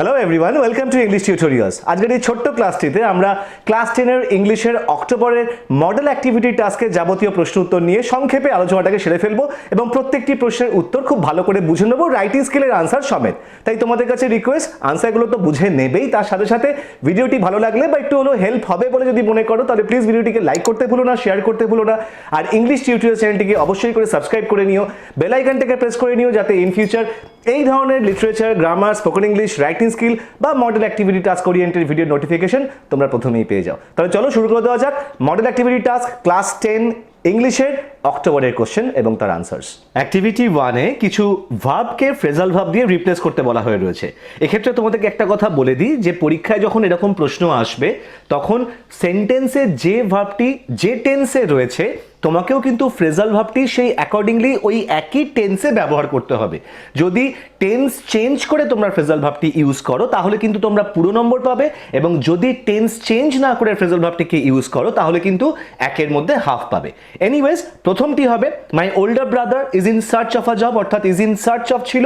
Hello everyone, welcome to English tutorials. আজকের এই ছোট্ট ক্লাসটিতে আমরা ক্লাস 10-এর ইংলিশের অক্টোবরের মডেল অ্যাক্টিভিটি টাস্কের যাবতীয় প্রশ্ন উত্তর নিয়ে সংক্ষেপে আলোচনাটাকে সেরে ফেলবো এবং প্রত্যেকটি প্রশ্নের উত্তর খুব ভালো করে বুঝে নেবো, রাইটিং স্কিলের আনসার সমেত। তাই তোমাদের কাছে রিকোয়েস্ট, আনসারগুলো তো বুঝে নেবেই, তার সাথে সাথে ভিডিওটি ভালো লাগলে বা একটু হলেও হেল্প হবে বলে যদি মনে করো তাহলে প্লিজ ভিডিওটিকে লাইক করতে ভুলো না, শেয়ার করতে ভুলো না, আর ইংলিশ টিউটোরিয়াল চ্যানেলটিকে অবশ্যই করে সাবস্ক্রাইব করে নিও, বেল আইকনটাকে প্রেস করে নিও যাতে ইন ফিউচার এই ধরনের literature, grammar, spoken English, writing skill বা model activity task oriented video notification তোমরা প্রথমেই পেয়ে যাও। তাহলে চলো শুরু করে দেওয়া যাক মডেল অ্যাক্টিভিটি টাস্ক ক্লাস 10 ইংলিশের অক্টোবরের কোশ্চেন এবং তার আনসার্স। অ্যাক্টিভিটি 1-এ কিছু ভার্বকে ফ্রেজাল ভার্ব দিয়ে রিপ্লেস করতে বলা হয়ে রয়েছে। এক্ষেত্রে তোমাদেরকে একটা কথা বলে দিই যে পরীক্ষায় যখন এরকম প্রশ্ন আসবে তখন সেন্টেন্সে যে ভার্বটি যে টেন্সে রয়েছে তোমাকেও কিন্তু ফ্রেজাল ভার্বটি সেই অ্যাকর্ডিংলি ওই একই টেন্সে ব্যবহার করতে হবে। যদি টেন্স চেঞ্জ করে তোমরা ফ্রেজাল ভার্বটি ইউজ করো তাহলে কিন্তু তোমরা পুরো নম্বর পাবে, এবং যদি টেন্স চেঞ্জ না করে ফ্রেজাল ভার্বটিকে ইউজ করো তাহলে কিন্তু একের মধ্যে হাফ পাবে। এনিওয়েজ, প্রথমটি হবে my older brother is in search of a job, অর্থাৎ ইজ ইন সার্চ অফ ছিল,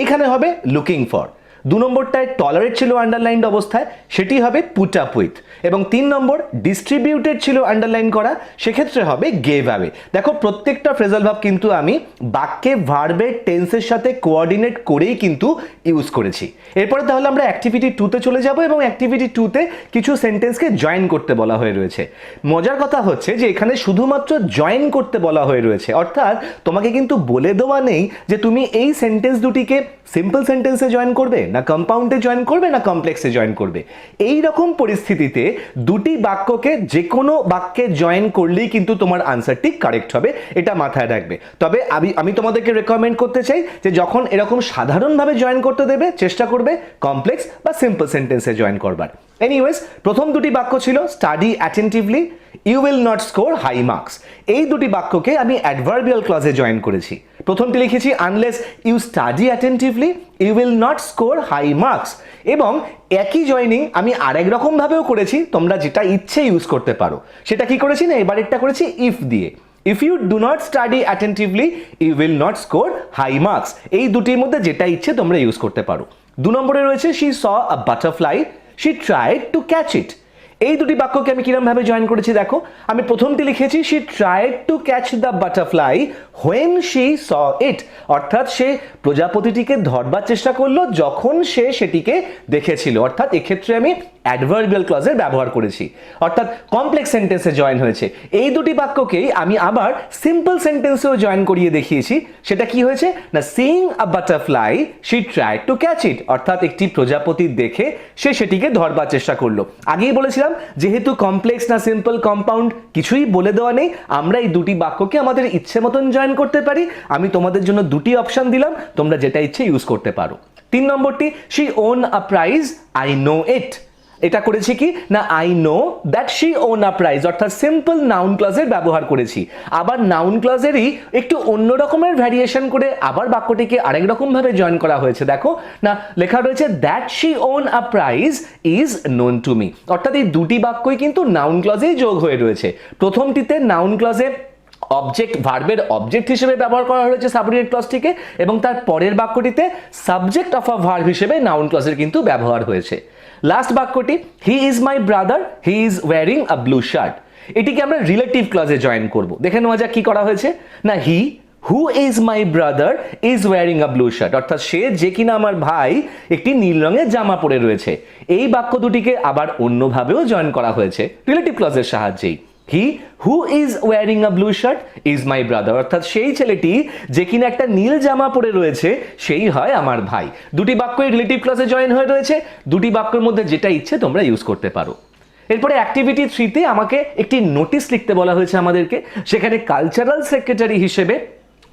এইখানে হবে লুকিং ফর। 2 নম্বরটায় টলারেট ছিল আন্ডারলাইন্ড অবস্থায়, সেটি হবে পুট আপ উইথ। এবং 3 নম্বর ডিস্ট্রিবিউটেড ছিল আন্ডারলাইন করা, সেক্ষেত্রে হবে গেভ অ্যাওয়ে। দেখো প্রত্যেকটা ফ্রেজাল ভার্ব কিন্তু আমি বাক্যে ভার্বের টেন্সের সাথে কোঅর্ডিনেট করেই কিন্তু ইউজ করেছি। এরপরে তাহলে আমরা অ্যাক্টিভিটি 2-তে চলে যাব এবং অ্যাক্টিভিটি 2-তে কিছু সেন্টেন্সকে জয়েন করতে বলা হয়ে রয়েছে। মজার কথা হচ্ছে যে এখানে শুধুমাত্র জয়েন করতে বলা হয়ে রয়েছে, অর্থাৎ তোমাকে কিন্তু বলে দেওয়া নেই যে তুমি এই সেন্টেন্স দুটিকে সিম্পল সেন্টেন্সে জয়েন করবে না কম্পাউন্ডে জয়েন করবে না কমপ্লেক্সে জয়েন করবে। এই রকম পরিস্থিতিতে দুটি বাক্যকে যে কোনো বাক্যে জয়েন করলেই কিন্তু তোমার আনসারটি কারেক্ট হবে, এটা মাথায় রাখবে। তবে আমি তোমাদেরকে রেকমেন্ড করতে চাই যে যখন এরকম সাধারণভাবে জয়েন করতে দেবে চেষ্টা করবে কমপ্লেক্স বা সিম্পল সেন্টেন্সে জয়েন করবার। এনিওয়েজ, প্রথম দুটি বাক্য ছিল study attentively, you will not score high marks. এই দুটি বাক্যকে আমি অ্যাডভার্বিয়াল ক্লজে জয়েন করেছি। প্রথমটি লিখেছি unless you study attentively you will not score high marks, এবং একই জয়েনিং আমি আরেক রকম ভাবেও করেছি, তোমরা যেটা ইচ্ছে ইউজ করতে পারো। সেটা কি করেছি না, এবারেরটা করেছি ইফ দিয়ে। If you do not study attentively you will not score high marks. এই দুটির মধ্যে যেটা ইচ্ছে তোমরা ইউজ করতে পারো। 2 নম্বরে রয়েছে she saw a butterfly she tried to catch ইট। এই দুটি বাক্যকে আমি কিরম ভাবে জয়েন করেছি দেখো, আমি প্রথমটি লিখেছি she tried to catch the butterfly when she saw it, অর্থাৎ সে প্রজাপতিটিকে ধরবার চেষ্টা করলো যখন সে সেটিকে দেখেছিল, অর্থাৎ এক্ষেত্রে আমি অ্যাডভার্বিয়াল ক্লজের ব্যবহার করেছি, অর্থাৎ কমপ্লেক্স সেন্টেন্সে জয়েন হয়েছে। এই দুটি বাক্যকেই আমি আবার সিম্পল সেন্টেন্সেও জয়েন করিয়ে দেখিয়েছি। সেটা কি হয়েছে না, seeing a butterfly she tried to catch ইট, অর্থাৎ একটি প্রজাপতি দেখে সে সেটিকে ধরবার চেষ্টা করলো। আগেই বলেছিলাম যেহেতু কমপ্লেক্স না সিম্পল কম্পাউন্ড কিছুই বলে দেওয়া নেই, আমরা এই দুটি বাক্যকে আমাদের ইচ্ছে মতন জয়েন করতে পারি। আমি তোমাদের জন্য দুটি অপশন দিলাম, তোমরা যেটা ইচ্ছে ইউজ করতে পারো। 3 নম্বরটি she won a prize I know it. এটা করেছি কি না, I know that she won a prize, অর্থাৎ সিম্পল নাউন ক্লজের ব্যবহার করেছি। আবার নাউন ক্লজেরই একটু অন্য রকমের ভ্যারিয়েশন করে আবার বাক্যটিকে আরেক রকম ভাবে জয়েন করা হয়েছে। দেখো না, লেখা রয়েছে that she won a prize is known to me, অর্থাৎ এই দুটি বাক্যই কিন্তু নাউন ক্লজেই যোগ হয়ে রয়েছে। প্রথমটিতে নাউন ক্লজে অবজেক্ট ভার্বের অবজেক্ট হিসেবে ব্যবহার করা হয়েছে সাবঅর্ডিনেট ক্লজটিকে, এবং তার পরের বাক্যটিতে সাবজেক্ট অফ আ ভার্ব হিসেবে নাউন ক্লজের কিন্তু ব্যবহার হয়েছে। লাস্ট বাক্যটি he is my brother he is wearing a blue shirt, এটিকে আমরা রিলেটিভ ক্লজে জয়েন করব। দেখে নেওয়া যাক কি করা হয়েছে না, he who is my brother is wearing a blue shirt, অর্থাৎ সে যে কিনা আমার ভাই একটি নীল রঙের জামা পরে রয়েছে। এই বাক্য দুটিকে আবার অন্যভাবেও জয়েন করা হয়েছে রিলেটিভ ক্লজের সাহায্যেই। He who is wearing a blue shirt is my brother, অর্থাৎ সেই ছেলেটি যে কিনা একটা নীল জামা পরে রয়েছে সেই হয় আমার ভাই। দুটি বাক্যই রিলেটিভ ক্লজে জয়েন হয়ে রয়েছে, দুটি বাক্যের মধ্যে যেটা ইচ্ছে তোমরা ইউজ করতে পারো। এরপরে অ্যাক্টিভিটি 3-তে আমাকে একটি নোটিশ লিখতে বলা হয়েছে আমাদেরকে, সেখানে কালচারাল সেক্রেটারি হিসেবে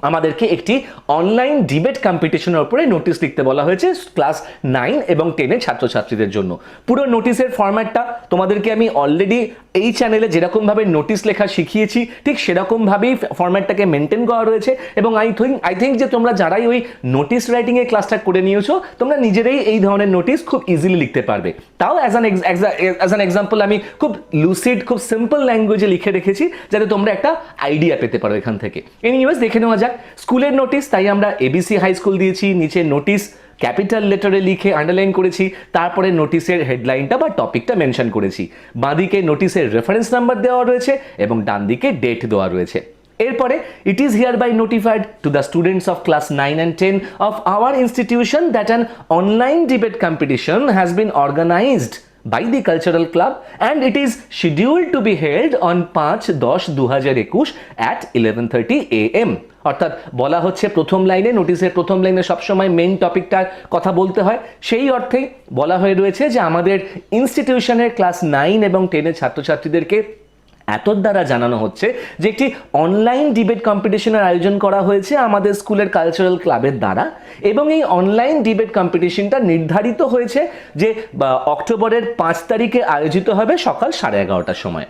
আমাদেরকে একটি অনলাইন ডিবেট কম্পিটিশনের উপরে নোটিশ লিখতে বলা হয়েছে ক্লাস 9 এবং 10 এর ছাত্রছাত্রীদের জন্য। পুরো নোটিশের ফরম্যাটটা তোমাদেরকে আমি অলরেডি এই চ্যানেলে যেরকম ভাবে নোটিশ লেখা শিখিয়েছি ঠিক সেরকম ভাবেই ফরম্যাটটাকে মেনটেন করা রয়েছে, এবং আই থিঙ্ক যে তোমরা যারাই ওই নোটিশ রাইটিং এর ক্লাসটা করে নিয়েছো তোমরা নিজেরাই এই ধরনের নোটিশ খুব ইজিলি লিখতে পারবে। তাও অ্যাজ অ্যান এক্সাম্পল আমি খুব লুসিড খুব সিম্পল ল্যাঙ্গুয়েজে লিখে রেখেছি যাতে তোমরা একটা আইডিয়া পেতে পারো এখান থেকে। এনিওয়েজ, দেখে নেওয়া যাক স্কুলের নোটিশ। তাই আমরা এবিসি হাই স্কুল দিয়েছি, নিচে নোটিশ ক্যাপিটাল লেটারে লিখে আন্ডারলাইন করেছি, তারপরে নোটিশের হেডলাইনটা বা টপিকটা মেনশন করেছি। বাঁদিকে নোটিশের রেফারেন্স নাম্বার দেওয়া রয়েছে এবং ডান দিকে ডেট দেওয়া রয়েছে। এরপরে it is hereby notified to the students of class 9 and 10 of our institution that an online debate competition has been organized by the cultural club and it is scheduled to be held on 5-10-2021 at 11:30 AM। অর্থাৎ বলা হচ্ছে প্রথম লাইনে, নোটিশের প্রথম লাইনে সবসময় main টপিকটার কথা বলতে হয়, সেই অর্থেই বলা হয়ে রয়েছে যে আমাদের ইনস্টিটিউশনের ক্লাস 9 এবং 10 ছাত্রছাত্রীদেরকে এতর দ্বারা জানানো হচ্ছে যে একটি অনলাইন ডিবেট কম্পিটিশনের আয়োজন করা হয়েছে আমাদের স্কুলের কালচারাল ক্লাবের দ্বারা এবং এই অনলাইন ডিবেট কম্পিটিশনটা নির্ধারিত হয়েছে যে অক্টোবরের 5 তারিখে আয়োজিত হবে সকাল 11:30টার সময়।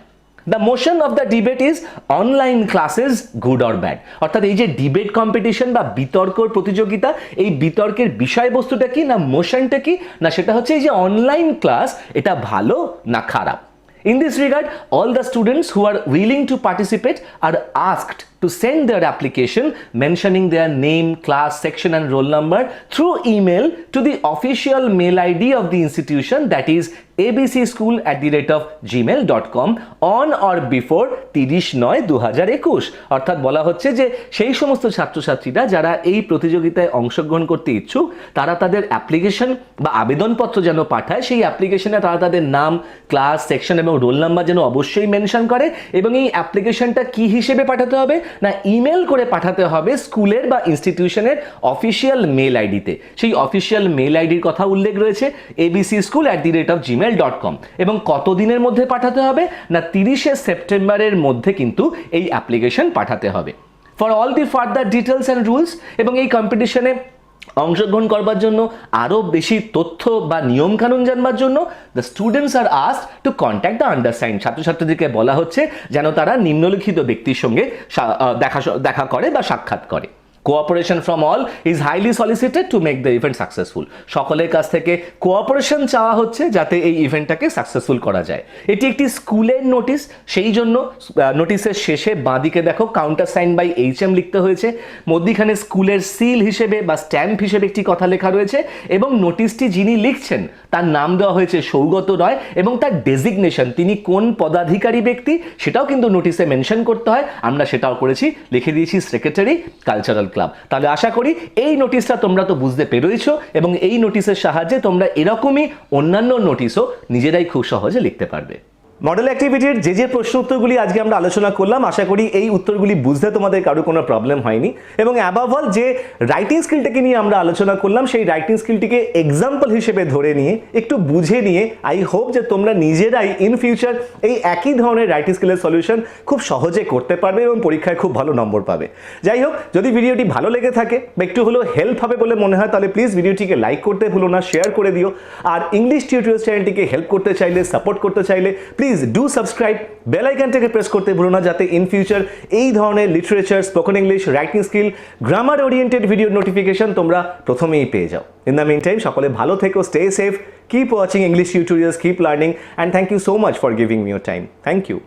The motion of the debate is online classes good or bad. অর্থাৎ এই যে ডিবেট কম্পিটিশন বা বিতর্ক প্রতিযোগিতা, এই বিতর্কের বিষয়বস্তুটা কি, না মোশনটা কি, না সেটা হচ্ছে এই যে অনলাইন ক্লাস, এটা ভালো না খারাপ। In this regard, all the students who are willing to participate are asked to send their application mentioning their name, class, section and roll number through email to the official mail ID of the institution, that is abcschool@gmail.com on or before 30/9/2021। অর্থাৎ বলা হচ্ছে যে সেই সমস্ত ছাত্রছাত্রীরা যারা এই প্রতিযোগিতায় অংশগ্রহণ করতে ইচ্ছুক তারা তাদের অ্যাপ্লিকেশন বা আবেদনপত্র যেন পাঠায়, সেই অ্যাপ্লিকেশনে তারা তাদের নাম, ক্লাস, সেকশন এবং রোল নাম্বার যেন অবশ্যই মেনশন করে এবং এই অ্যাপ্লিকেশনটা কি হিসেবে পাঠাতে হবে, না ইমেল করে পাঠাতে হবে স্কুলের বা ইনস্টিটিউশনের অফিসিয়াল মেল আইডিতে। সেই অফিসিয়াল মেল আইডির কথা উল্লেখ রয়েছে abcschool@gmail.com এবং কতদিনের মধ্যে পাঠাতে হবে, না 30শে সেপ্টেম্বরের মধ্যে কিন্তু এই অ্যাপ্লিকেশন পাঠাতে হবে। For all the further details and rules এবং এই কম্পিটিশনে অংশগ্রহণ করবার জন্য আরও বেশি তথ্য বা নিয়মকানুন জানবার জন্য the students are asked to contact the undersigned. ছাত্রছাত্রীদেরকে বলা হচ্ছে যেন তারা নিম্নলিখিত ব্যক্তির সঙ্গে দেখা করে বা সাক্ষাৎ করে। Cooperation from all is highly সলিসিটেড to make the event successful. সকলের কাছ থেকে কোঅপারেশন চাওয়া হচ্ছে যাতে এই ইভেন্টটাকে সাকসেসফুল করা যায়। এটি একটি স্কুলের নোটিশ, সেই জন্য নোটিশের শেষে বাঁদিকে দেখো কাউন্টার সাইন বাই HM লিখতে হয়েছে, মধ্যিখানে স্কুলের সিল হিসেবে বা স্ট্যাম্প হিসেবে একটি কথা লেখা রয়েছে এবং নোটিশটি যিনি লিখছেন তার নাম দেওয়া হয়েছে সৌগত রয় এবং তার ডেজিগনেশন, তিনি কোন পদাধিকারী ব্যক্তি সেটাও কিন্তু নোটিশে মেনশন করতে হয়। আমরা সেটাও করেছি, লিখে দিয়েছি সেক্রেটারি কালচারাল ক্লাব। তাহলে আশা করি এই নোটিশটা তোমরা তো বুঝতে পেরেছো এবং এই নোটিশের সাহায্যে তোমরা এরকমই অন্যান্য নোটিশও নিজেরাই খুব সহজে লিখতে পারবে। মডেল অ্যাক্টিভিটির যে প্রশ্ন উত্তরগুলি আজকে আমরা আলোচনা করলাম, আশা করি এই উত্তরগুলি বুঝতে তোমাদের কারো কোনো প্রবলেম হয়নি এবং অ্যাবাভ অল যে রাইটিং স্কিলটাকে নিয়ে আমরা আলোচনা করলাম সেই রাইটিং স্কিলটিকে এক্সাম্পল হিসেবে ধরে নিয়ে একটু বুঝে নিয়ে আই হোপ যে তোমরা নিজেরাই ইন ফিউচার এই একই ধরনের রাইটিং স্কিলের সলিউশন খুব সহজে করতে পারবে এবং পরীক্ষায় খুব ভালো নম্বর পাবে। যাই হোক, যদি ভিডিওটি ভালো লেগে থাকে বা একটু হলেও হেল্প হবে বলে মনে হয় তাহলে প্লিজ ভিডিওটিকে লাইক করতে ভুলো না, শেয়ার করে দিও। আর ইংলিশ টিউটোরিয়ালস চ্যানেলটিকে হেল্প করতে চাইলে, সাপোর্ট করতে চাইলে প্লিজ ডু সাবস্ক্রাইব, বেল আইকনটাকে প্রেস করতে ভুলো না যাতে ইন ফিউচার এই ধরনের literature, spoken English, writing skill, grammar oriented video notification তোমরা প্রথমেই পেয়ে যাও। ইন দ্য মিন টাইম সকলে ভালো থেকো, stay safe, keep watching English tutorials, keep learning and thank you so much for giving me your time. Thank you.